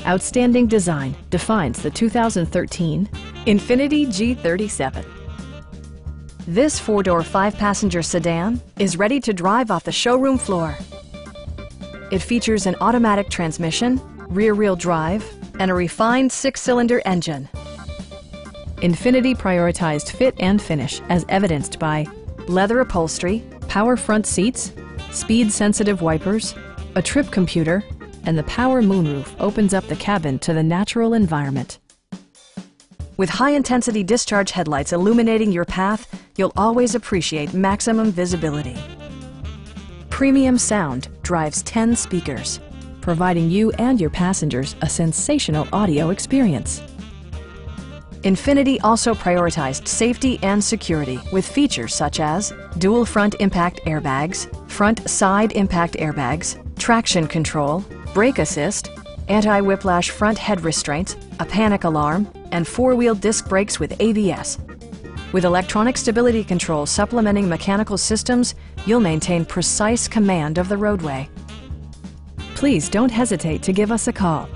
Outstanding design defines the 2013 Infiniti G37. This four-door, five-passenger sedan is ready to drive off the showroom floor. It features an automatic transmission, rear-wheel drive, and a refined six-cylinder engine. Infiniti prioritized fit and finish as evidenced by leather upholstery, power front seats, speed-sensitive wipers, a trip computer, and the power moonroof opens up the cabin to the natural environment. With high-intensity discharge headlights illuminating your path, you'll always appreciate maximum visibility. Premium sound drives 10 speakers, providing you and your passengers a sensational audio experience. Infiniti also prioritized safety and security with features such as dual front impact airbags, front side impact airbags, traction control, brake assist, anti-whiplash front head restraints, a panic alarm, and four-wheel disc brakes with ABS. With electronic stability control supplementing mechanical systems, you'll maintain precise command of the roadway. Please don't hesitate to give us a call.